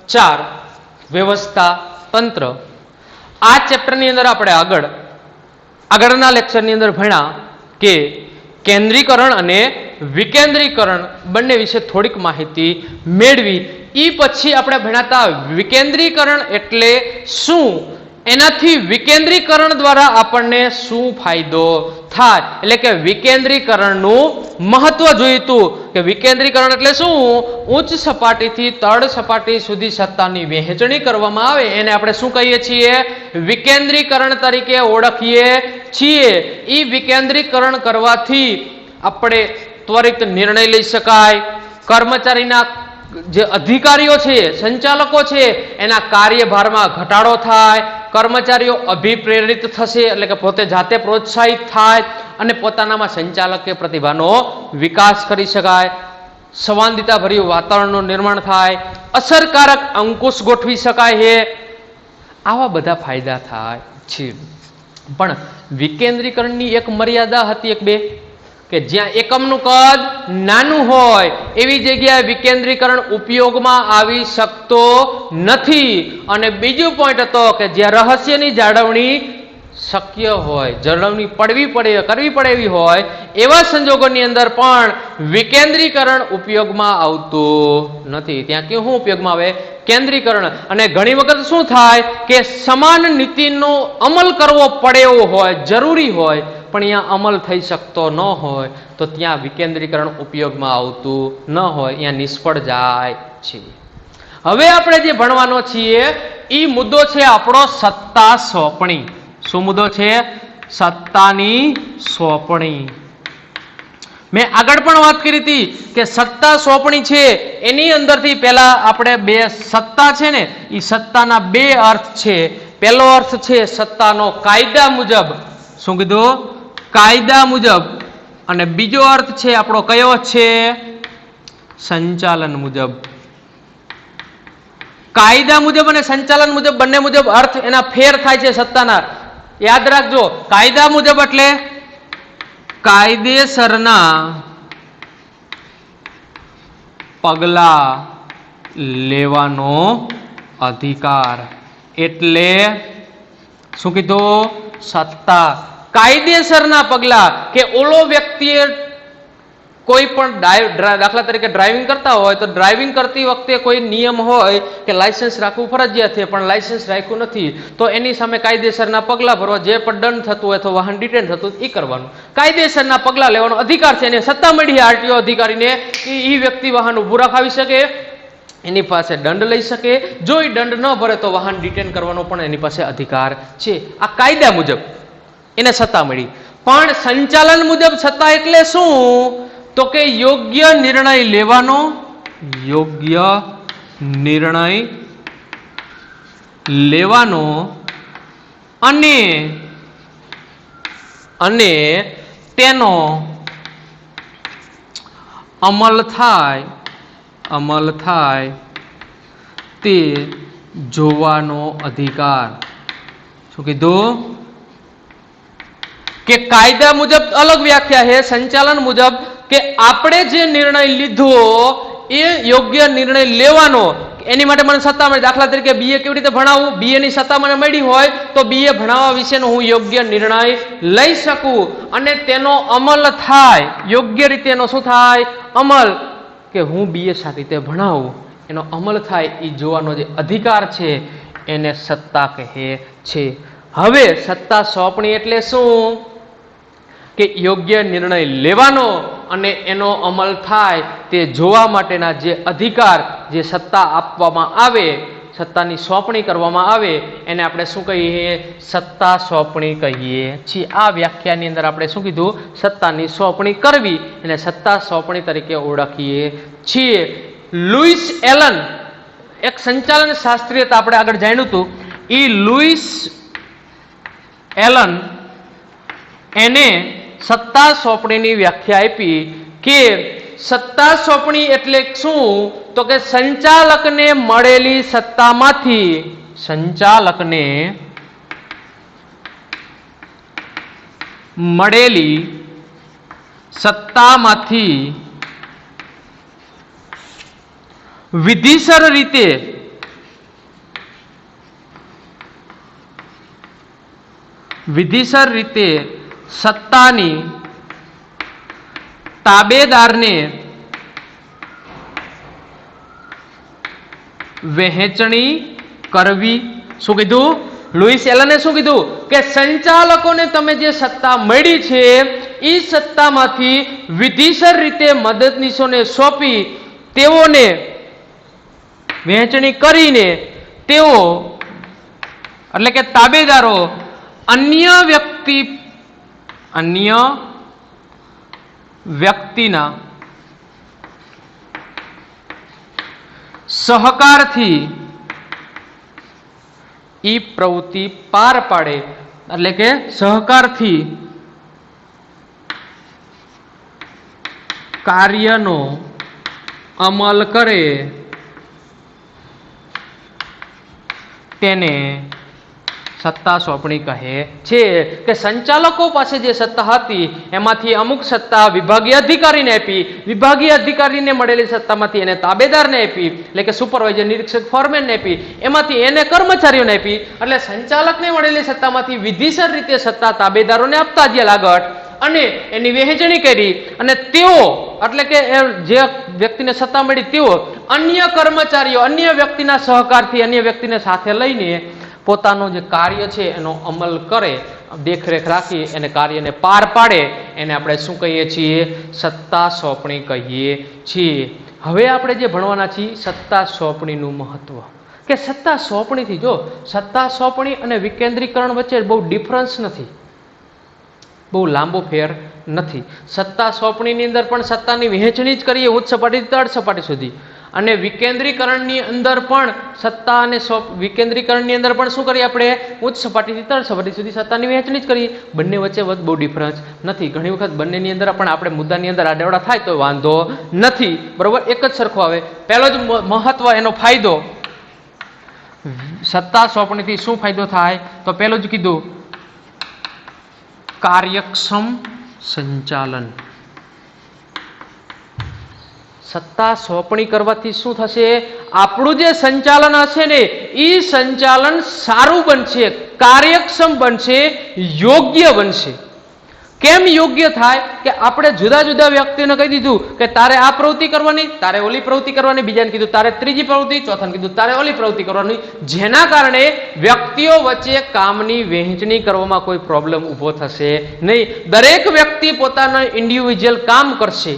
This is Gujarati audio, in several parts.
4 व्यवस्था तंत्र। आ चेप्टरनी अंदर आपणे આગળના લેક્ચરની અંદર ભણ્યા કે કેન્દ્રીકરણ અને વિકેન્દ્રીકરણ બંને વિશે થોડીક માહિતી મેળવી। એ પછી આપણે ભણ્યા વિકેન્દ્રીકરણ એટલે શું, એનાથી વિકેન્દ્રીકરણ દ્વારા આપણને શું ફાયદો થાય, એટલે કે વિકેન્દ્રીકરણનું મહત્વ જોયું હતું કે વિકેન્દ્રીકરણ એટલે શું, ઉચ્ચ સપાટીથી તળ સપાટી સુધી સત્તાની વહેંચણી કરવામાં આવે એને આપણે શું કહીએ છીએ, વિકેન્દ્રીકરણ તરીકે ઓળખીએ છીએ। એ વિકેન્દ્રીકરણ કરવાથી આપણે ત્વરિત નિર્ણય લઈ શકાય, કર્મચારીના જે અધિકારીઓ છે, સંચાલકો છે, એના કાર્યભારમાં ઘટાડો થાય, કર્મચારીઓ અભિપ્રેરિત થશે એટલે કે પોતે જાતે પ્રોત્સાહિત થાય અને પોતાનામાં સંચાલક પ્રતિભાનો વિકાસ કરી શકાય, સંવાદિતા ભર્યું વાતાવરણનું નિર્માણ થાય, અસરકારક અંકુશ ગોઠવી શકાય છે, આવા બધા ફાયદા થાય છે। પણ વિકેન્દ્રીકરણની એક મર્યાદા હતી, એક બે, કે જ્યાં એકમનું કદ નાનું હોય એવી જગ્યાએ વિકેન્દ્રીકરણ ઉપયોગમાં આવી શકતો નથી। અને બીજું પોઈન્ટ હતો કે જ્યાં રહસ્યની જાળવણી શક્ય હોય, જાળવણી કરવી પડે એવી હોય એવા સંજોગોની અંદર પણ વિકેન્દ્રીકરણ ઉપયોગમાં આવતું નથી। ત્યાં કેવું ઉપયોગમાં આવે, કેન્દ્રીકરણ। અને ઘણી વખત શું થાય કે સમાન નીતિનો અમલ કરવો પડે એવો હોય, જરૂરી હોય, પણ અહીંયા અમલ થઈ શકતો ન હોય તો ત્યાં વિકેન્દ્રીકરણ ઉપયોગમાં આવતું ન હોય, અહીંયા નિષ્ફળ જાય છે। હવે આપણે જે ભણવાનો છીએ એ મુદ્દો છે આપણો સત્તા સોંપણી। શું મુદ્દો છે, સત્તાની સોંપણી। મેં આગળ પણ વાત કરી હતી કે સત્તા સોંપણી છે એની અંદરથી પહેલા આપણે બે સત્તા છે ને, એ સત્તાના બે અર્થ છે। પહેલો અર્થ છે સત્તાનો કાયદા મુજબ, શું કીધું, કાયદા મુજબ, અને બીજો અર્થ છે આપણો કયો છે, સંચાલન મુજબ। કાયદા મુજબ અને સંચાલન મુજબ બંને મુજબ અર્થ એના ફેર થાય છે સત્તાના, યાદ રાખજો। કાયદા મુજબ એટલે કાયદેસરના પગલા લેવાનો અધિકાર, એટલે શું કીધું, સત્તા। કાયદેસરના પગલા, કે ઓલો વ્યક્તિએ કોઈ પણ દાખલા તરીકે ડ્રાઇવિંગ કરતા હોય તો ડ્રાઇવિંગ કરતી વખતે કોઈ નિયમ હોય કે લાયસન્સ રાખવું ફરજિયાત છે, પણ લાયસન્સ રાખ્યું નથી તો એની સામે કાયદેસરના પગલા ભરવા, જે પણ દંડ થતું હોય અથવા વાહન ડિટેન થતું એ કરવાનું, કાયદેસરના પગલા લેવાનો અધિકાર છે। એને સત્તા મળી આરટીઓ અધિકારીને કે એ વ્યક્તિ વાહન ઉભું રખાવી શકે, એની પાસે દંડ લઈ શકે, જો એ દંડ ન ભરે તો વાહન ડિટેન કરવાનો પણ એની પાસે અધિકાર છે। આ કાયદા મુજબ એને સત્તા મળી। પણ સંચાલન મુજબ સત્તા એટલે શું, તો કે યોગ્ય નિર્ણય લેવાનો, યોગ્ય નિર્ણય લેવાનો અને તેનો અમલ થાય તે જોવાનો અધિકાર। શું કીધું કે કાયદા મુજબ અલગ વ્યાખ્યા છે, સંચાલન મુજબ કે આપણે જે નિર્ણય લીધો એ યોગ્ય નિર્ણય લેવાનો, એની માટે મને સત્તા મળી। દાખલા તરીકે બીએ કેવી રીતે ભણાવવું, બીએ ની સત્તા મને મળી હોય તો બીએ ભણાવવા વિશેનો હું યોગ્ય નિર્ણય લઈ શકું અને તેનો અમલ થાય, યોગ્ય રીતે એનો શું થાય, અમલ, કે હું બીએ સારી રીતે ભણાવું, એનો અમલ થાય એ જોવાનો જે અધિકાર છે એને સત્તા કહે છે। હવે સત્તા સોંપણી એટલે શું, કે યોગ્ય નિર્ણય લેવાનો અને એનો અમલ થાય તે જોવા માટેના જે અધિકાર, જે સત્તા આપવામાં આવે, સત્તાની સોંપણી કરવામાં આવે એને આપણે શું કહીએ, સત્તા સોંપણી કહીએ છીએ। આ વ્યાખ્યાની અંદર આપણે શું કીધું, સત્તાની સોંપણી કરવી એને સત્તા સોંપણી તરીકે ઓળખીએ છીએ। લુઈસ એલન, એક સંચાલન શાસ્ત્રી હતા, આપણે આગળ જાણ્યું હતું, એ લુઈસ એલન એને સત્તા સોંપણીની વ્યાખ્યા આપી કે સત્તા સોંપણી એટલે શું, તો કે સંચાલકને મળેલી સત્તામાંથી, સંચાલકને મળેલી સત્તામાંથી વિધિસર રીતે વિધિસર રીતે સત્તાની તાબેદારને વહેંચણી કરવી. શું કીધું? લુઈસ એલને શું કીધું કે સંચાલકોને તમે જે સત્તા મળી છે એ સત્તામાંથી વિધિસર રીતે મદદનીશોને સોંપી તેઓને વહેંચણી કરીને તેઓ એટલે કે તાબેદારો અન્ય વ્યક્તિના સહકારથી ઈ પ્રવૃત્તિ પાર પાડે. એટલે કે સહકારથી કાર્યનો અમલ કરે તેને સત્તા સોંપણી કહે છે. કે સંચાલકો પાસે જે સત્તા હતી એમાંથી અમુક સત્તા વિભાગીય અધિકારીને આપી, વિભાગીય અધિકારીને મળેલી સત્તામાંથી એને તાબેદારને આપી, એટલે કે સુપરવાઇઝર, નિરીક્ષક, ફોરમેનને આપી, એમાંથી એને કર્મચારીઓને આપી. એટલે સંચાલકને મળેલી સત્તામાંથી વિધિસર રીતે સત્તા તાબેદારોને આપતા ગયા આગળ અને એની વહેંચણી કરી અને તેઓ એટલે કે જે વ્યક્તિને સત્તા મળી તેઓ અન્ય કર્મચારીઓ અન્ય વ્યક્તિના સહકારથી અન્ય વ્યક્તિને સાથે લઈને પોતાનું જે કાર્ય છે એનો અમલ કરે, દેખરેખ રાખી એને કાર્યને પાર પાડે, એને આપણે શું કહીએ છીએ? સત્તા સોંપણી કહીએ છીએ. હવે આપણે જે ભણવાના છીએ સત્તા સોંપણીનું મહત્વ. કે સત્તા સોંપણીથી જો સત્તા સોંપણી અને વિકેન્દ્રીકરણ વચ્ચે બહુ ડિફરન્સ નથી, બહુ લાંબો ફેર નથી. સત્તા સોંપણીની અંદર પણ સત્તાની વહેંચણી જ કરીએ ઉચ્ચ સપાટીથી તળ સપાટી સુધી, અને વિકેન્દ્રીકરણની અંદર પણ સત્તા અને વિકેન્દ્રીકરણની અંદર પણ શું કરીએ આપણે? ઉચ્ચ સપાટીથી તળ સપાટી સુધી સત્તાની વહેંચણી જ કરીએ. બંને વચ્ચે બહુ ડિફરન્સ નથી. ઘણી વખત બંનેની અંદર પણ આપણે મુદ્દાની અંદર આડેવડા થાય તો વાંધો નથી, બરોબર? એક જ સરખો આવે. પહેલો જ મહત્વ એનો ફાયદો, સત્તા સોંપણીથી શું ફાયદો થાય? તો પહેલું જ કીધું કાર્યક્ષમ સંચાલન. સત્તા સોંપણી કરવાથી શું થશે? આપણું જે સંચાલન હશે ને એ સંચાલન સારું બનશે, કાર્યક્ષમ બનશે, યોગ્ય બનશે. કેમ યોગ્ય થાય? કે આપણે જુદા જુદા વ્યક્તિઓને કહી દીધું કે તારે આ પ્રવૃત્તિ કરવાની, તારે ઓલી પ્રવૃત્તિ કરવાની, બીજાને કીધું તારે ત્રીજી પ્રવૃત્તિ, ચોથાને કીધું તારે ઓલી પ્રવૃત્તિ કરવાની, જેના કારણે વ્યક્તિઓ વચ્ચે કામની વહેંચણી કરવામાં કોઈ પ્રોબ્લેમ ઊભો થશે નહીં. દરેક વ્યક્તિ પોતાના ઇન્ડિવિજ્યુઅલ કામ કરશે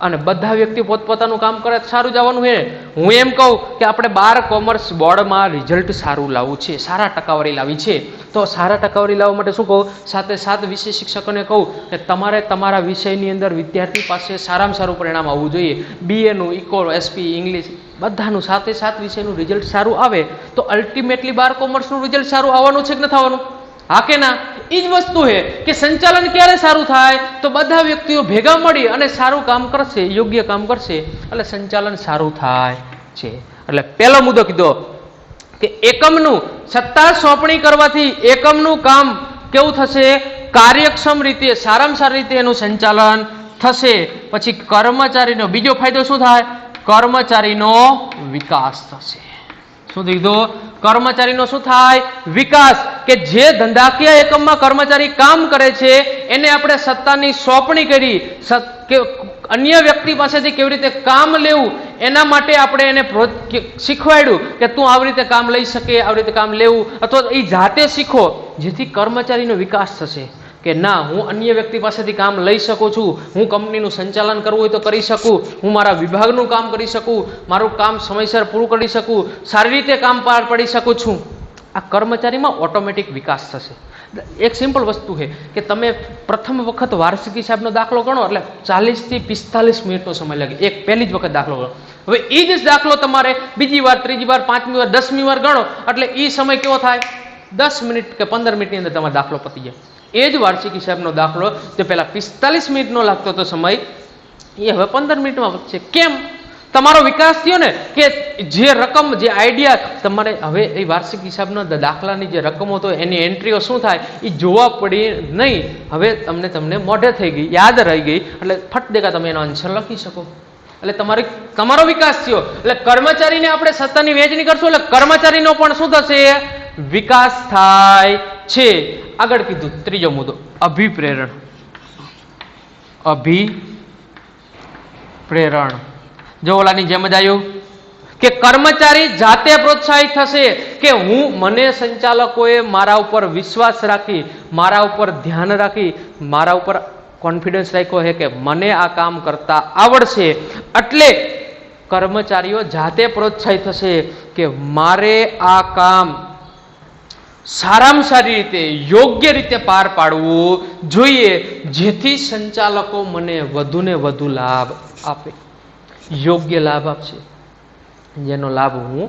અને બધા વ્યક્તિ પોતપોતાનું કામ કરે સારું જવાનું છે. હું એમ કહું કે આપણે 12 કોમર્સ બોર્ડમાં રિઝલ્ટ સારું લાવવું છે, સારા ટકાવારી લાવી છે, તો સારા ટકાવારી લાવવા માટે શું કહું? સાથે સાથ વિષય શિક્ષકોને કહું કે તમારે તમારા વિષયની અંદર વિદ્યાર્થી પાસે સારામાં સારું પરિણામ આવવું જોઈએ. બીએનું, ઇકો, એસપી, ઇંગ્લિશ બધાનું સાથે સાત વિષયનું રિઝલ્ટ સારું આવે તો અલ્ટિમેટલી 12 કોમર્સનું રિઝલ્ટ સારું આવવાનું છે કે નથી આવવાનું? હા કે ના? એ જ વસ્તુ છે કે સંચાલન ક્યારે સારું થાય? તો બધા વ્યક્તિઓ ભેગા મળી અને સારું કામ કરશે, યોગ્ય કામ કરશે એટલે સંચાલન સારું થાય છે. એટલે પહેલો મુદ્દો કીધો કે એકમનું સત્તા સોંપણી કરવાથી એકમનું કામ કેવું થશે? કાર્યક્ષમ રીતે, સારામાં સારી રીતે એનું સંચાલન થશે. પછી કર્મચારીનો બીજો ફાયદો શું થાય? કર્મચારીનો વિકાસ થશે. શું કીધું? કર્મચારીનો શું થાય? વિકાસ. કે જે ધંધાકીય એકમમાં કર્મચારી કામ કરે છે એને આપણે સત્તાની સોંપણી કરી, કે અન્ય વ્યક્તિ પાસેથી કેવી રીતે કામ લેવું એના માટે આપણે એને શીખવાડ્યું કે તું આવી રીતે કામ લઈ શકે, આવી રીતે કામ લેવું, અથવા એ જાતે શીખો, જેથી કર્મચારીનો વિકાસ થશે. કે ના, હું અન્ય વ્યક્તિ પાસેથી કામ લઈ શકું છું, હું કંપનીનું સંચાલન કરવું હોય તો કરી શકું, હું મારા વિભાગનું કામ કરી શકું, મારું કામ સમયસર પૂરું કરી શકું, સારી રીતે કામ પાર પાડી શકું છું. આ કર્મચારીમાં ઓટોમેટિક વિકાસ થશે. એક સિમ્પલ વસ્તુ છે કે તમે પ્રથમ વખત વાર્ષિક હિસાબનો દાખલો ગણો એટલે 40 થી 45 મિનિટનો સમય લાગે, એક પહેલી જ વખત દાખલો ગણો. હવે એ જ દાખલો તમારે બીજી વાર, ત્રીજી વાર, 5મી વાર, 10મી વાર ગણો એટલે એ સમય કેવો થાય? 10 મિનિટ કે 15 મિનિટની અંદર તમારો દાખલો પતી જાય. એ જ વાર્ષિક હિસાબનો દાખલો જે પહેલા 45 મિનિટનો લાગતો હતો સમય, એ હવે 15 મિનિટમાં વધશે. કેમ? તમારો વિકાસ થયો ને, કે જે રકમ, જે આઈડિયા તમારે હવે એ વાર્ષિક હિસાબનો દાખલાની જે રકમો તો એની એન્ટ્રીઓ શું થાય એ જોવા પડી નહીં. હવે તમને મોઢે થઈ ગઈ, યાદ રહી ગઈ, એટલે ફટ દેખા તમે એનો આન્સર લખી શકો. એટલે તમારો વિકાસ થયો. એટલે કર્મચારીને આપણે સત્તાની વહેંચણી કરશું એટલે કર્મચારીનો પણ શું થશે? વિકાસ થાય છે. આગળ કીધું ત્રીજો મુદ્દો અભિપ્રેરણ. અભિપ્રેરણ જો ઓલાની જેમ જ આવ્યું કે કર્મચારી જાતે પ્રોત્સાહિત થશે કે મને સંચાલકોએ મારા ઉપર વિશ્વાસ રાખી, મારા ઉપર ધ્યાન રાખી, મારા ઉપર કોન્ફિડન્સ રાખ્યો છે કે મને આ કામ કરતા આવડશે, એટલે કર્મચારીઓ જાતે પ્રોત્સાહિત થશે કે મારે આ કામ સારામાં સારી રીતે યોગ્ય રીતે પાર પાડવું જોઈએ, જેથી સંચાલકો મને વધુને વધુ લાભ આપે, યોગ્ય લાભ આપશે, જેનો લાભ હું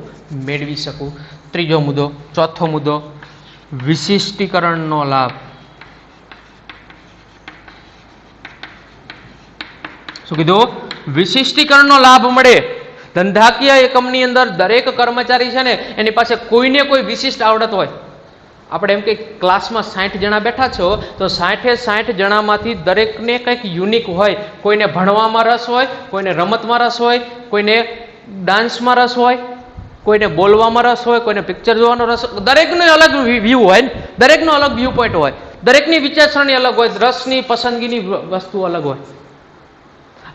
મેળવી શકું. ત્રીજો મુદ્દો, ચોથો મુદ્દો વિશિષ્ટીકરણનો લાભ. શું કીધું? વિશિષ્ટીકરણનો લાભ મળે. ધંધાકીય એકમની અંદર દરેક કર્મચારી છે ને એની પાસે કોઈને કોઈ વિશિષ્ટ આવડત હોય. આપણે એમ કે ક્લાસમાં 60 જણા બેઠા છો તો 60 જણામાંથી દરેકને કંઈક યુનિક હોય. કોઈને ભણવામાં રસ હોય, કોઈને રમતમાં રસ હોય, કોઈને ડાન્સમાં રસ હોય, કોઈને બોલવામાં રસ હોય, કોઈને પિક્ચર જોવાનો રસ, દરેકનો અલગ વ્યૂ હોય, દરેકનો અલગ વ્યૂ પોઈન્ટ હોય, દરેકની વિચારસરણી અલગ હોય, રસની પસંદગીની વસ્તુ અલગ હોય.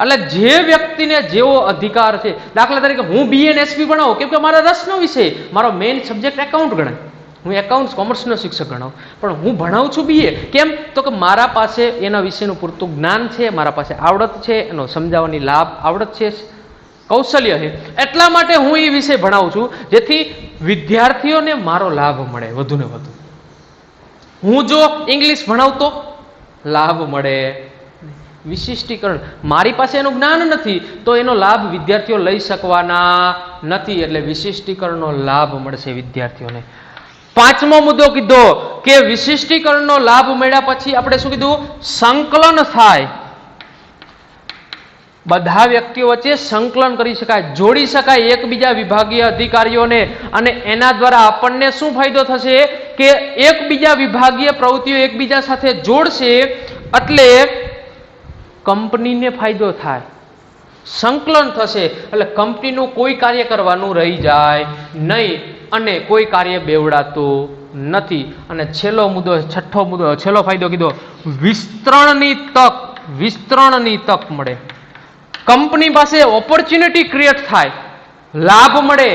એટલે જે વ્યક્તિને જેવો અધિકાર છે, દાખલા તરીકે હું BA અને SP ભણાવું કેમ કે મારા રસનો વિષય, મારો મેઇન સબ્જેક્ટ એકાઉન્ટ ગણાય, હું એકાઉન્ટ્સ કોમર્સનો શિક્ષક ગણાવું, પણ હું ભણાવું છું BA કેમ તો કે મારા પાસે એના વિશેનું પૂરતું જ્ઞાન છે, મારા પાસે આવડત છે, એનો સમજાવવાની લાભ આવડત છે, કૌશલ્ય છે, એટલા માટે હું એ વિષય ભણાવું છું જેથી વિદ્યાર્થીઓને મારો લાભ મળે વધુને વધુ. હું જો ઇંગ્લિશ ભણાવતો લાભ મળે. વિશિષ્ટીકરણ, મારી પાસે એનું જ્ઞાન નથી તો એનો લાભ વિદ્યાર્થીઓ લઈ શકવાના નથી, એટલે વિશિષ્ટીકરણનો લાભ મળશે વિદ્યાર્થીઓને. પાંચમો મુદ્દો કીધો કે વિશિષ્ટીકરણનો લાભ મળ્યા પછી આપણે શું કીધું? સંકલન થાય. બધા વ્યક્તિઓ વચ્ચે સંકલન કરી શકાય, જોડી શકાય એકબીજા વિભાગીય અધિકારીઓને, અને એના દ્વારા આપણને શું ફાયદો થશે કે એકબીજા વિભાગીય પ્રવૃત્તિઓ એકબીજા સાથે જોડશે એટલે કંપનીને ફાયદો થાય, સંકલન થશે, એટલે કંપનીનું કોઈ કાર્ય કરવાનું રહી જાય નહીં અને કોઈ કાર્ય બેવડાતું નથી. અને છેલ્લો મુદ્દો, છઠ્ઠો મુદ્દો, છેલ્લો ફાયદો કીધો વિસ્તરણની તક. વિસ્તરણની તક મળે, કંપની પાસે ઓપોર્ચ્યુનિટી ક્રિએટ થાય, લાભ મળે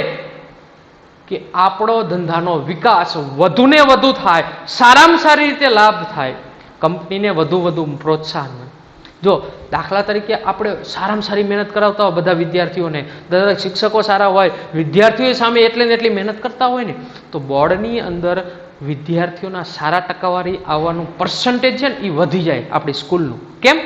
કે આપણો ધંધાનો વિકાસ વધુને વધુ થાય, સારામાં સારી રીતે લાભ થાય, કંપનીને વધુ પ્રોત્સાહન મળે. જો દાખલા તરીકે આપણે સારામાં સારી મહેનત કરાવતા હોય બધા વિદ્યાર્થીઓને, દરેક શિક્ષકો સારા હોય, વિદ્યાર્થીઓ સામે એટલે ને એટલી મહેનત કરતા હોય ને, તો બોર્ડની અંદર વિદ્યાર્થીઓના સારા ટકાવારી આવવાનું પર્સન્ટેજ છે ને એ વધી જાય આપણી સ્કૂલનું. કેમ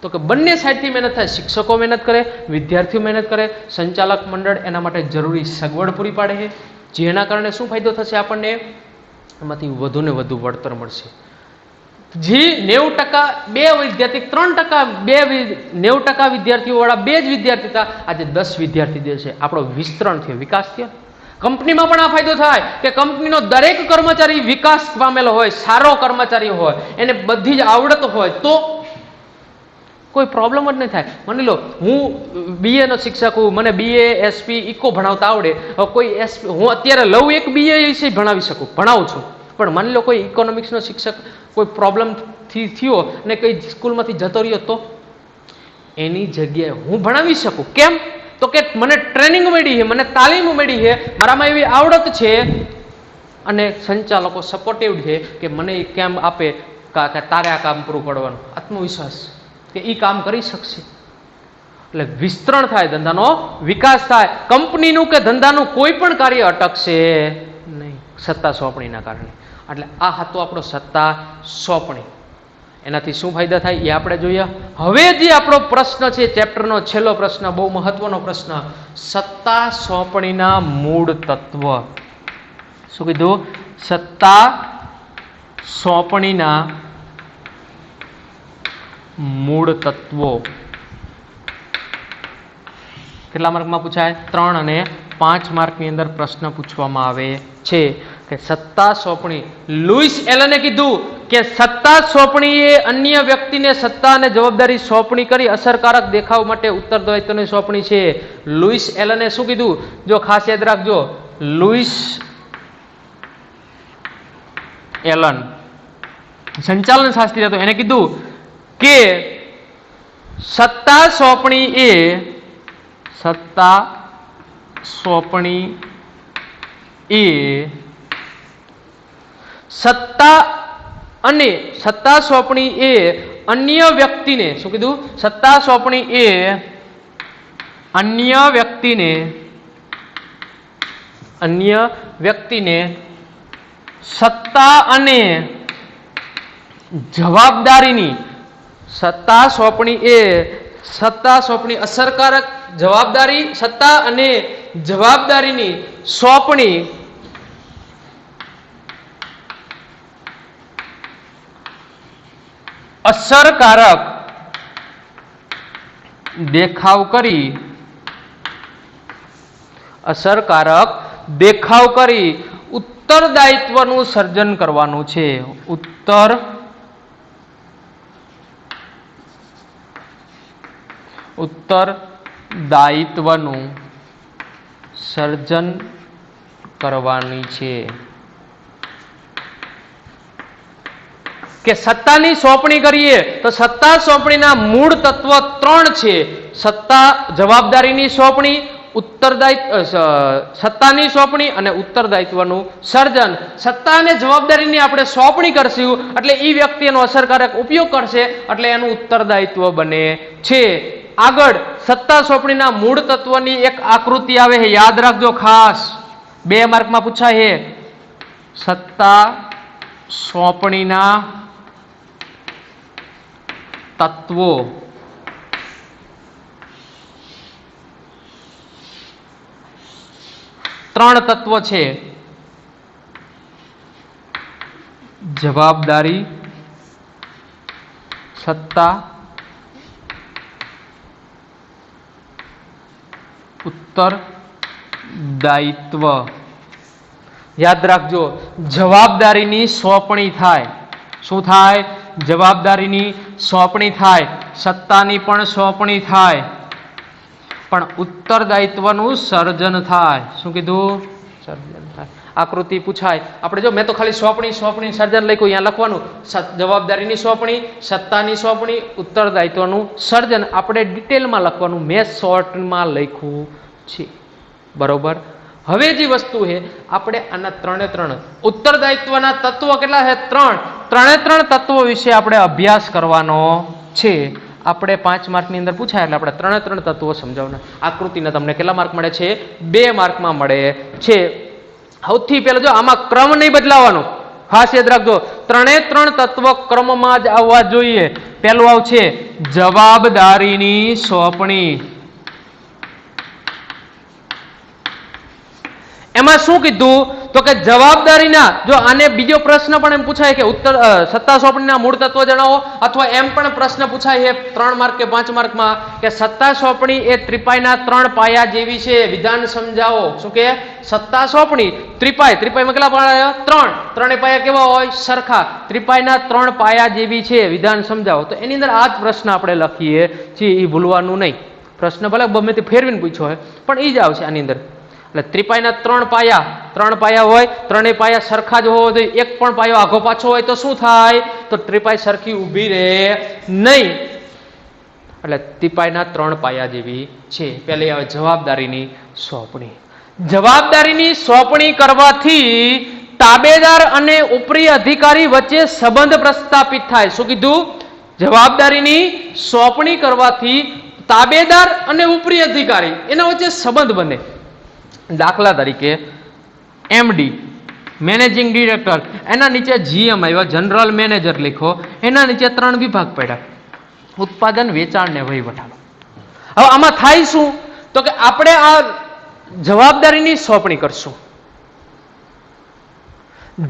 તો કે બંને સાઈડથી મહેનત થાય, શિક્ષકો મહેનત કરે, વિદ્યાર્થીઓ મહેનત કરે, સંચાલક મંડળ એના માટે જરૂરી સગવડ પૂરી પાડે છે, જેના કારણે શું ફાયદો થશે આપણને? એમાંથી વધુને વધુ વળતર મળશે. જે 90% બે વિદ્યાર્થી, 3% 90% વિદ્યાર્થીઓ વાળા 2 જ વિદ્યાર્થી હતા, આજે 10 વિદ્યાર્થી દેશે. આપણો વિસ્તરણ થયો, વિકાસ થયો. કંપનીમાં પણ આ ફાયદો થાય કે કંપનીનો દરેક કર્મચારી વિકાસ પામેલો હોય, સારો કર્મચારી હોય, એને બધી જ આવડત હોય તો કોઈ પ્રોબ્લેમ જ નહીં થાય. માની લો હું BA નો શિક્ષક હું, મને BA SP ઇકો ભણાવતા આવડે, કોઈ SP હું અત્યારે લઉં એક BA વિષય ભણાવી શકું, ભણાવું છું, પણ માની લો કોઈ ઇકોનોમિક્સનો શિક્ષક કોઈ પ્રોબ્લેમથી થયો અને કઈ સ્કૂલમાંથી જતો રહ્યો તો એની જગ્યાએ હું ભણાવી શકું. કેમ તો કે મને ટ્રેનિંગ મળી છે, મને તાલીમ મળી છે, મારામાં એવી આવડત છે અને સંચાલકો સપોર્ટિવ છે કે મને એ કેમ આપે કે તારે આ કામ પૂરું પાડવાનું આત્મવિશ્વાસ કે એ કામ કરી શકશે. એટલે વિસ્તરણ થાય, ધંધાનો વિકાસ થાય, કંપનીનું કે ધંધાનું કોઈ પણ કાર્ય અટકશે નહીં સત્તા સોંપણીના કારણે. એટલે આ હતો આપણો સત્તા સોંપણી. એનાથી શું ફાયદા થાય એ આપણે જોઈએ. હવે જે આપણો પ્રશ્ન છે ચેપ્ટરનો છેલ્લો પ્રશ્ન, બહુ મહત્વનો પ્રશ્ન, સત્તા સોંપણીના મૂળ તત્વ. શું કીધું? સત્તા સોંપણીના મૂળ તત્વો. કેટલા માર્કમાં પૂછાય? 3 અને 5 માર્કની અંદર પ્રશ્ન પૂછવામાં આવે છે કે સત્તા સોંપણી. લુઈસ એલને કીધું કે સત્તા સોંપણી એ અન્ય વ્યક્તિને સત્તા અને જવાબદારી સોંપણી કરી અસરકારક દેખાવ માટે ઉત્તરદાયિત્વની સોંપણી છે. લુઈસ એલને શું કીધું? જો ખાસ યાદ રાખજો, લુઈસ એલન સંચાલન શાસ્ત્રી હતો, એને કીધું કે સત્તા સોંપણી એ સત્તા સોંપણી એ અન્ય વ્યક્તિને, શું કીધું? સત્તા સોંપણી એ અન્ય વ્યક્તિને સત્તા અને જવાબદારીની અસરકારક જવાબદારી, સત્તા અને જવાબદારીની સોંપણી અસરકારક દેખાવ કરી ઉત્તરદાયિત્વનું સર્જન કરવાનું છે. ઉત્તરદાયિત્વનું સર્જન કરવાની છે. કે સત્તાની સોંપણી કરીએ તો સત્તા સોંપણીના મૂળ તત્વ 3 છે. સત્તા જવાબદારીની સોંપણી, સત્તાની સોંપણી અને ઉત્તરદાયિત્વનું સર્જન. સત્તા અને જવાબદારીની આપણે સોંપણી કરશું એટલે એ વ્યક્તિ એનો અસરકારક ઉપયોગ કરશે એટલે એનું ઉત્તરદાયિત્વ બને છે. આગળ સત્તા સોંપણીના મૂળ તત્વની એક આકૃતિ આવે છે, યાદ રાખજો ખાસ, 2 માર્કમાં પૂછાય છે. સત્તા સોંપણીના તત્વો. 3 તત્વ છે: જવાબદારી, સત્તા, ઉત્તરદાયિત્વ. યાદ રાખજો, જવાબદારીની સોંપણી થાય. શું થાય? જવાબદારીની સોંપણી થાય, સત્તાની પણ સોંપણી થાય, પણ ઉત્તરદાયિત્વનું સર્જન થાય. શું કીધું? સર્જન થાય. આકૃતિ પૂછાય. આપણે જો, મેં તો ખાલી સોંપણી સર્જન લખ્યું, અહીંયા લખવાનું જવાબદારીની સોંપણી, સત્તાની સોંપણી, ઉત્તરદાયિત્વનું સર્જન. આપણે ડિટેલમાં લખવાનું, મેં શોર્ટમાં લખ્યું છે. બરોબર. હવે જે વસ્તુ છે, આપણે આના 3 ઉત્તરદાયિત્વના તત્વો કેટલા છે? 3 તત્વો વિશે આપણે અભ્યાસ કરવાનો છે. આપણે 5 માર્કની અંદર પૂછાય એટલે આપણે 3 તત્વો સમજાવવાના. આકૃતિના તમને કેટલા માર્ક મળે છે? 2 માર્કમાં મળે છે. સૌથી પહેલા જો, આમાં ક્રમ નહીં બદલાવાનો, ખાસ યાદ રાખજો. 3 તત્વ ક્રમમાં જ આવવા જોઈએ. પહેલું આવશે જવાબદારીની સોંપણી. એમાં શું કીધું? તો કે જવાબદારીના, જો આને બીજો પ્રશ્ન પણ એમ પૂછાય કે સત્તા સોંપણીના મૂળ તત્વો જણાવો, અથવા એમ પણ પ્રશ્ન પૂછાય છે 3 માર્ક કે 5 માર્કમાં કે સત્તા સોંપણી એ ત્રિપાઈના 3 પાયા જેવી છે, વિધાન સમજાવો. શું કે? સત્તા સોંપણી ત્રિપાઈમાં કેટલા પાયા? 3 પાયા કેવા હોય? સરખા. ત્રિપાઈના 3 પાયા જેવી છે, વિધાન સમજાવો. તો એની અંદર આ જ પ્રશ્ન આપણે લખીએ છીએ, એ ભૂલવાનું નહીં. પ્રશ્ન ભલે ગમે તે ફેરવીને પૂછ્યો હોય પણ એ જ આવશે આની અંદર. એટલે ત્રિપાઈના 3 પાયા હોય, 3 પાયા સરખા જ હોવો જોઈએ. એક પણ પાયો આઘો પાછો હોય તો શું થાય? તો ત્રિપાઈ સરખી ઊભી રહે નહીં. એટલે ત્રિપાઈના 3 પાયા જેવી છે. પહેલી આવે જવાબદારીની સોંપણી. જવાબદારીની સોંપણી કરવાથી તાબેદાર અને ઉપરી અધિકારી વચ્ચે સંબંધ પ્રસ્થાપિત થાય. શું કીધું? જવાબદારીની સોંપણી કરવાથી તાબેદાર અને ઉપરી અધિકારી એના વચ્ચે સંબંધ બને. દાખલા તરીકે એમડી, મેનેજિંગ ડિરેક્ટર, એના નીચે જીએમ આવ્યા, જનરલ મેનેજર લખો, એના નીચે 3 વિભાગ પડ્યા: ઉત્પાદન, વેચાણ ને વહીવટ. હવે આમાં થાય શું? તો કે આપણે આ જવાબદારીની સોંપણી કરશું.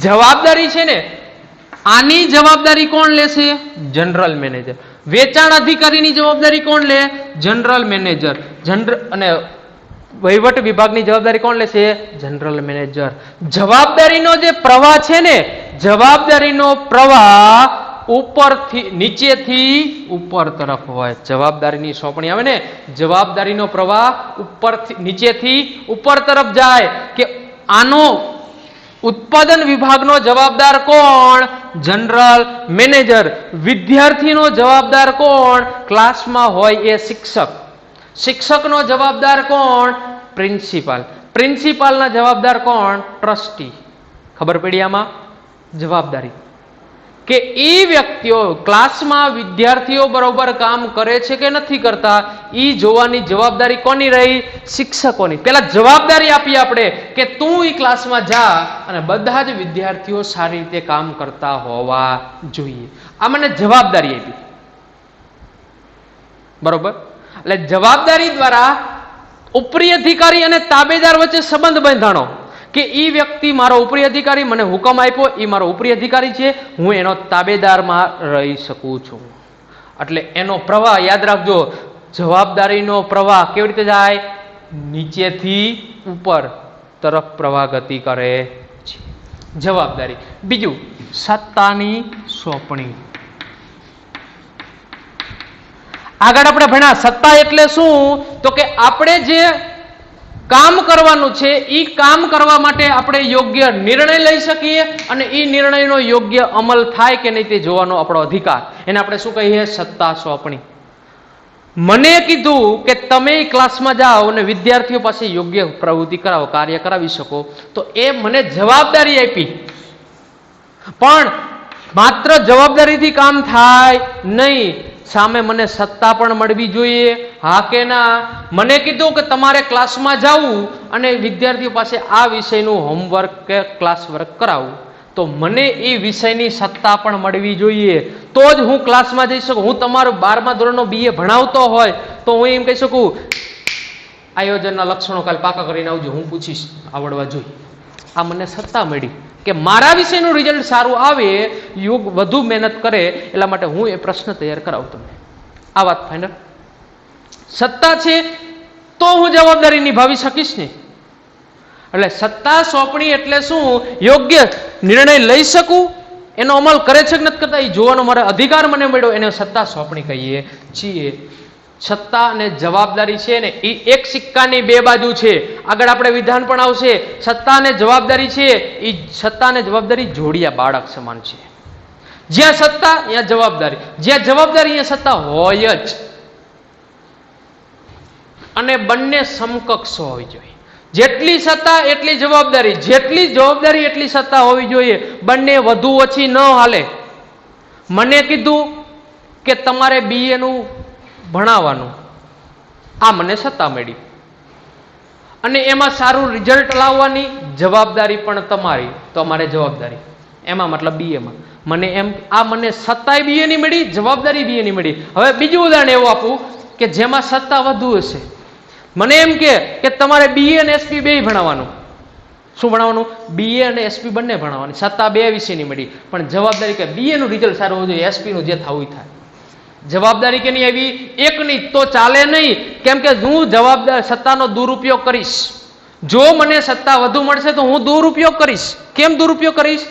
જવાબદારી છે ને, આની જવાબદારી કોણ લેશે? General manager. વેચાણ અધિકારીની જવાબદારી કોણ લે? General manager. અને વહીવટ વિભાગની જવાબદારી કોણ લેશે? General manager. જવાબદારીનો જે પ્રવાહ છે ને, જવાબદારીનો પ્રવાહ ઉપરથી નીચેથી ઉપર તરફ હોય. જવાબદારીની સોંપણી આવે ને, જવાબદારીનો પ્રવાહ ઉપરથી નીચેથી ઉપર તરફ જાય. કે આનો ઉત્પાદન વિભાગનો જવાબદાર કોણ? General manager. વિદ્યાર્થીનો જવાબદાર કોણ? ક્લાસમાં હોય એ શિક્ષક. શિક્ષકનો જવાબદાર કોણ? પ્રિન્સિપાલ. પ્રિન્સિપાલના જવાબદાર કોણ? ટ્રસ્ટી. ખબર પડી આમાં જવાબદારી કે એ વ્યક્તિઓ ક્લાસમાં વિદ્યાર્થીઓ બરોબર કામ કરે છે કે નથી કરતા એ જોવાની જવાબદારી કોની રહી? શિક્ષકોની. પેલા જવાબદારી આપી આપણે કે તું એ ક્લાસમાં જા અને બધા જ વિદ્યાર્થીઓ સારી રીતે કામ કરતા હોવા જોઈએ. આ મને જવાબદારી આપી, બરોબર. એટલે જવાબદારી દ્વારા ઉપરી અધિકારી અને તાબેદાર વચ્ચે સંબંધ બંધાણો કે એ વ્યક્તિ મારો ઉપરી અધિકારી, મને હુકમ આપ્યો, એ મારો ઉપરી અધિકારી છે, હું એનો તાબેદારમાં રહી શકું છું. એટલે એનો પ્રવાહ યાદ રાખજો, જવાબદારીનો પ્રવાહ કેવી રીતે જાય? નીચેથી ઉપર તરફ પ્રવાહ ગતિ કરે છે. જવાબદારી. બીજું, સત્તાની સોંપણી. આગળ આપણે ભણ્યા સત્તા એટલે શું? તો કે આપણે જે કામ કરવાનું છે એ કામ કરવા માટે આપણે યોગ્ય નિર્ણય લઈ શકીએ અને એ નિર્ણયનો યોગ્ય અમલ થાય કે નહીં તે જોવાનો આપણો અધિકાર. એને આપણે શું કહીએ? સત્તા સોંપણી. મને કીધું કે તમે ક્લાસમાં જાઓ અને વિદ્યાર્થીઓ પાસે યોગ્ય પ્રવૃત્તિ કરાવો, કાર્ય કરાવી શકો, તો એ મને જવાબદારી આપી. પણ માત્ર જવાબદારીથી કામ થાય નહીં, સામે મને સત્તા પણ મળવી જોઈએ. હા કે ના? મને કીધું કે તમારે ક્લાસમાં જવું અને વિદ્યાર્થીઓ પાસે આ વિષયનું હોમવર્ક કે ક્લાસ વર્ક કરાવવું, તો મને એ વિષયની સત્તા પણ મળવી જોઈએ, તો જ હું ક્લાસમાં જઈ શકું. હું તમારું 12મા ધોરણનો BA ભણાવતો હોય તો હું એમ કહી શકું આયોજનના લક્ષણો કાલે પાકા કરીને આવજો, હું પૂછીશ, આવડવા જોઈએ. આ મને સત્તા મળી કે મારા વિષયનું રિઝલ્ટ સારું આવે, યુગ વધુ મહેનત કરે, એટલા માટે હું એ પ્રશ્ન તૈયાર કરાવું તમને. આ વાત ફાઇનલ. સત્તા છે તો હું જવાબદારી નિભાવી શકીશ ને. એટલે સત્તા સોંપણી એટલે શું? યોગ્ય નિર્ણય લઈ શકું, એનો અમલ કરે છે કે નથી કરતા એ જોવાનો મારો અધિકાર મને મળ્યો, એને સત્તા સોંપણી કહીએ છીએ. સત્તા અને જવાબદારી છે ને એ એક સિક્કાની બે બાજુ છે. આગળ આપણે વિધાન પણ આવશે. સત્તા અને જવાબદારી છે એ સત્તા અને જવાબદારી જોડિયા બાળક સમાન છે. જ્યાં સત્તા ત્યાં જવાબદારી, જ્યાં જવાબદારી ત્યાં સત્તા હોય જ, અને બંને સમકક્ષ હોવી જોઈએ. જેટલી સત્તા એટલી જવાબદારી, જેટલી જવાબદારી એટલી સત્તા હોવી જોઈએ. બંને વધુ ઓછી ન હાલે. મને કીધું કે તમારે BA નું ભણાવવાનું, આ મને સત્તા મળી અને એમાં સારું રિઝલ્ટ લાવવાની જવાબદારી પણ તમારી, તો અમારે જવાબદારી એમાં મતલબ BA માં મને એમ આ મને સત્તાય BA ની મળી, જવાબદારી BA ની મળી. હવે બીજું ઉદાહરણ એવું આપું કે જેમાં સત્તા વધુ હશે. મને એમ કે તમારે BA અને SP બે ભણાવવાનું. શું ભણાવવાનું? BA અને SP બંને ભણાવવાની. સત્તા બે વિષયની મળી, પણ જવાબદારી કે BA નું રિઝલ્ટ સારું હોવું જોઈએ, SP નું જે થવું થાય. જવાબદારી કે નહીં આવી એકની તો ચાલે નહીં, કેમ કે હું જવાબદાર સત્તાનો દુરુપયોગ કરીશ. જો મને સત્તા વધુ મળશે તો હું દુરુપયોગ કરીશ. કેમ દુરુપયોગ કરીશ?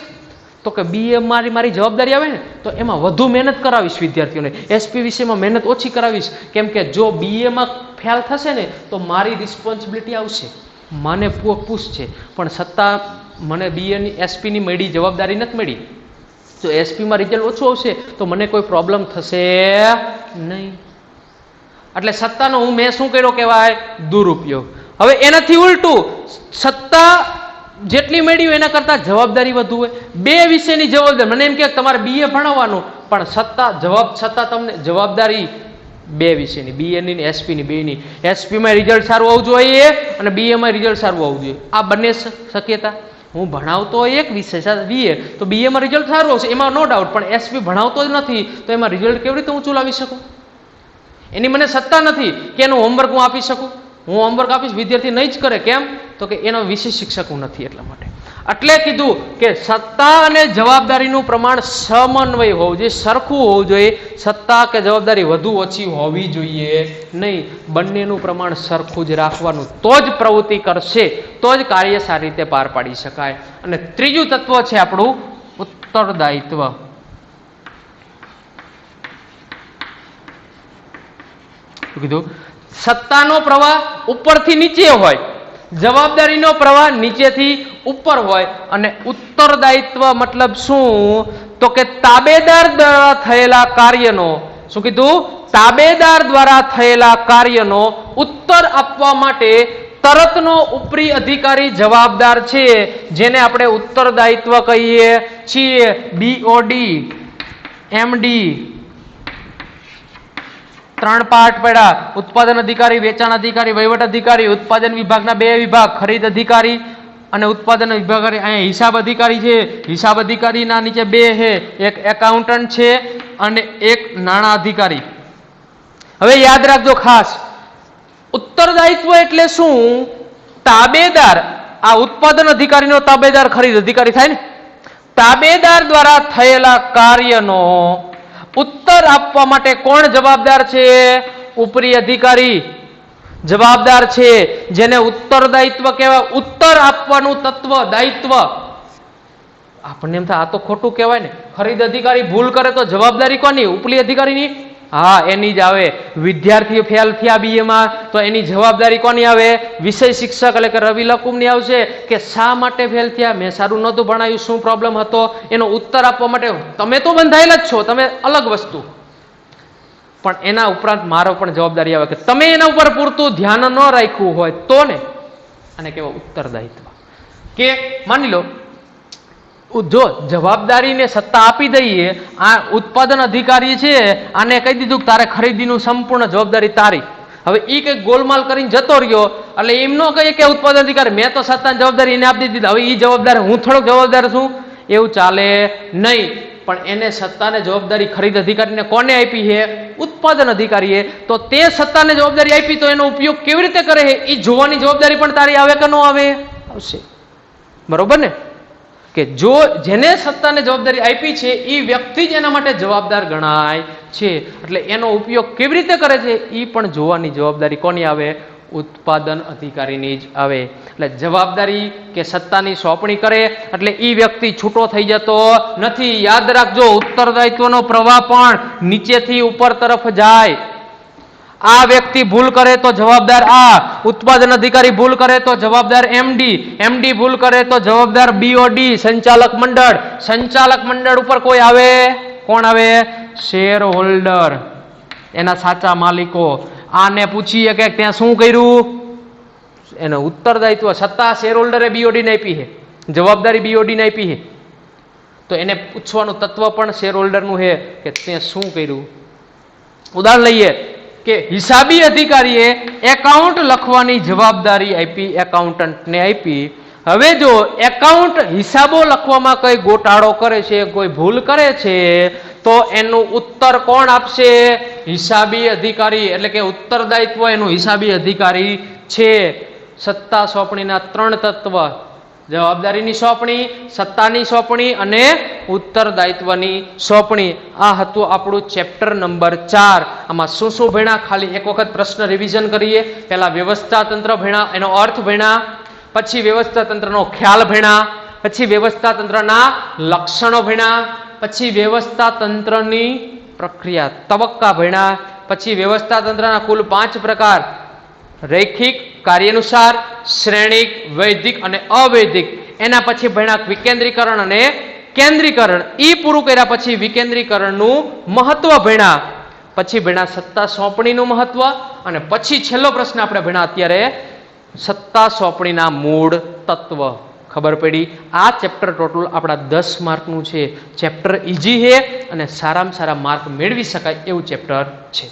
તો કે BA મારી જવાબદારી આવે ને તો એમાં વધુ મહેનત કરાવીશ વિદ્યાર્થીઓને, SP વિષયમાં મહેનત ઓછી કરાવીશ. કેમ કે જો BA માં ફેલ થશે ને તો મારી રિસ્પોન્સિબિલિટી આવશે, મને પૂછ છે. પણ સત્તા મને BA ની SP ની મળી, જવાબદારી નથી મળી, તો SP માં રિઝલ્ટ ઓછું આવશે તો મને કોઈ પ્રોબ્લેમ થશે નહીં. એટલે સત્તાનો મેં શું કર્યો કહેવાય? દુરુપયોગ. હવે એનાથી ઉલટું, સત્તા જેટલી મેળવી એના કરતા જવાબદારી વધુ હોય. બે વિષયની જવાબદારી, મને એમ કે તમારે BA ભણાવવાનું, પણ સત્તા તમને જવાબદારી બે વિષયની, BA ની ને SP ની બેની. SP માં રિઝલ્ટ સારું આવવું જોઈએ અને BA માં રિઝલ્ટ સારું આવવું જોઈએ. આ બંને શક્યતા. હું ભણાવતો હોય એક વિષય BA તો BA માં રિઝલ્ટ સારું આવશે, એમાં નો ડાઉટ, પણ SP ભણાવતો જ નથી તો એમાં રિઝલ્ટ કેવી રીતે ઊંચું લાવી શકું? એની મને સત્તા નથી કે એનું હોમવર્ક હું આપી શકું. હું હોમવર્ક આપીશ, વિદ્યાર્થી નહીં જ કરે. કેમ? તો કે એનો વિષય શિક્ષક હું નથી, એટલા માટે. એટલે કીધું કે સત્તા અને જવાબદારીનું પ્રમાણ સમન્વય હોવું જોઈએ, સરખું હોવું જોઈએ. સત્તા કે જવાબદારી વધુ ઓછી હોવી જોઈએ નહીં, બંનેનું પ્રમાણ સરખું જ રાખવાનું. તો જ પ્રવૃત્તિ કરશે, તો જ કાર્ય સારી રીતે પાર પાડી શકાય. અને ત્રીજું તત્વ છે આપણું ઉત્તરદાયિત્વ. કીધું સત્તાનો પ્રવાહ ઉપરથી નીચે હોય જવાબદારીનો પ્રવાહ નીચેથી ઉપર હોય અને ઉત્તરદાયિત્વ મતલબ શું? તો કે તાબેદાર દ્વારા થયેલા કાર્યનો, શું કીધું? તાબેદાર દ્વારા થયેલા કાર્યનો ઉત્તર આપવા માટે તરતનો ઉપરી અધિકારી જવાબદાર છે, જેને આપણે ઉત્તરદાયિત્વ કહીએ છીએ. બીઓડી, એમડી, 3 પાર્ટ પડ્યા: ઉત્પાદન અધિકારી, વેચાણ અધિકારી, વહીવટ અધિકારી, ઉત્પાદન વિભાગના 2 વિભાગ, ખરીદ અધિકારી અને ઉત્પાદન વિભાગ. અહીંયા હિસાબ અધિકારી છે. હિસાબ અધિકારીના નીચે 2 છે, એક એકાઉન્ટન્ટ છે અને એક નાણાં અધિકારી. હવે યાદ રાખજો ખાસ, ઉત્તરદાયિત્વ એટલે શું? તાબેદાર, આ ઉત્પાદન અધિકારીનો તાબેદાર ખરીદ અધિકારી થાય ને, તાબેદાર દ્વારા થયેલા કાર્યનો ઉત્તર આપવા માટે કોણ જવાબદાર છે? ઉપરી અધિકારી જવાબદાર છે, જેને ઉત્તરદાયિત્વ કહેવાય. ઉત્તર આપવાનું તત્વ, દાયિત્વ. આપણને એમ થાય આ તો ખોટું કહેવાય ને, ખરીદ અધિકારી ભૂલ કરે તો જવાબદારી કોની? ઉપરી અધિકારીની. હા, એની જ આવે. વિદ્યાર્થીઓ ફેલ થયા બીએમાં તો એની જવાબદારી કોની આવે? વિષય શિક્ષક એટલે કે રવિ લકુમની આવશે કે શા માટે ફેલ થયા, મેં સારું નહોતું ભણાવ્યું, શું પ્રોબ્લેમ હતો, એનો ઉત્તર આપવા માટે તમે તો બંધાયેલા જ છો, તમે અલગ વસ્તુ, પણ એના ઉપરાંત મારો પણ જવાબદારી આવે કે તમે એના ઉપર પૂરતું ધ્યાન ન રાખ્યું હોય તો ને. અને કેવો ઉત્તરદાયિત્વ કે માની લો જો જવાબદારીને સત્તા આપી દઈએ, આ ઉત્પાદન અધિકારી છે, આને કહી દીધું કે તારે ખરીદીનું સંપૂર્ણ જવાબદારી તારી. હવે એ કંઈક ગોલમાલ કરીને જતો રહ્યો એટલે એમ ન કહીએ કે ઉત્પાદન અધિકારી મેં તો સત્તાની જવાબદારી એને આપી દીધી, હવે એ જવાબદાર હું થોડોક જવાબદાર છું, એવું ચાલે નહીં. પણ એને સત્તાને જવાબદારી ખરીદ અધિકારીને કોને આપી છે? ઉત્પાદન અધિકારીએ. તો તે સત્તાને જવાબદારી આપી તો એનો ઉપયોગ કેવી રીતે કરે છે એ જોવાની જવાબદારી પણ તારી આવે કે ન આવે? આવશે. બરોબર ને? કે જો જેને સત્તાને જવાબદારી આપી છે એ વ્યક્તિ જ એના માટે જવાબદાર ગણાય છે, એટલે એનો ઉપયોગ કેવી રીતે કરે છે એ પણ જોવાની જવાબદારી કોની આવે? ઉત્પાદન અધિકારીની જ આવે. એટલે જવાબદારી કે સત્તાની સોંપણી કરે એટલે એ વ્યક્તિ છૂટો થઈ જતો નથી. યાદ રાખજો, ઉત્તરદાયિત્વનો પ્રવાહ પણ નીચેથી ઉપર તરફ જાય. આ વ્યક્તિ ભૂલ કરે તો જવાબદાર આ, ઉત્પાદન અધિકારી ભૂલ કરે તો જવાબદાર એમડી, એમડી ભૂલ કરે તો જવાબદાર બીઓડી, સંચાલક મંડળ. સંચાલક મંડળ ઉપર કોઈ આવે? કોણ આવે? શેર હોલ્ડર, એના સાચા માલિકો. આને પૂછીએ કે ત્યાં શું કર્યું, એનો ઉત્તરદાયિત્વ સત્તા શેર હોલ્ડરે બીઓડીને આપી છે, જવાબદારી બીઓડીને આપી છે, તો એને પૂછવાનું તત્વ પણ શેર હોલ્ડરનું છે કે ત્યાં શું કર્યું. ઉદાહરણ લઈએ કે હિસાબી અધિકારીએ એકાઉન્ટ લખવાની જવાબદારી આપી, એકાઉન્ટન્ટને આપી. હવે જો એકાઉન્ટ હિસાબો લખવામાં કઈ ગોટાળો કરે છે, કોઈ ભૂલ કરે છે, તો એનું ઉત્તર કોણ આપશે? હિસાબી અધિકારી. એટલે કે ઉત્તરદાયિત્વ એનું હિસાબી અધિકારી છે. સત્તા સોંપણીના 3 તત્વ: જવાબદારીની સોંપણી, સત્તાની સોંપણી અને ઉત્તરદાયિત્વની સોંપણી. આ હતું આપણું ચેપ્ટર નંબર 4. આમાં શું શું ભણ્યા? ખાલી એક વખત પ્રશ્ન રિવિઝન કરીએ. પહેલા વ્યવસ્થા તંત્ર ભણ્યા, એનો અર્થ ભણ્યા, પછી વ્યવસ્થા તંત્રનો ખ્યાલ ભણ્યા, પછી વ્યવસ્થા તંત્રના લક્ષણો ભણ્યા, પછી વ્યવસ્થા તંત્રની પ્રક્રિયા તબક્કા ભણ્યા, પછી વ્યવસ્થા તંત્રના કુલ 5 પ્રકાર: રૈખિક, કાર્યાનુસાર, શ્રેણિક, વૈદિક અને અવૈદિક. એના પછી ભણ્યા વિકેન્દ્રીકરણ અને કેન્દ્રીકરણ. એ પૂરું કર્યા પછી વિકેન્દ્રીકરણનું મહત્વ ભણ્યા, પછી ભણ્યા સત્તા સોંપણીનું મહત્વ, અને પછી છેલ્લો પ્રશ્ન આપણે ભણ્યા અત્યારે સત્તા સોંપણીના મૂળ તત્વ. ખબર પડી? આ ચેપ્ટર ટોટલ આપણા 10 માર્કનું છે. ચેપ્ટર ઇઝી છે અને સારામાં સારા માર્ક મેળવી શકાય એવું ચેપ્ટર છે.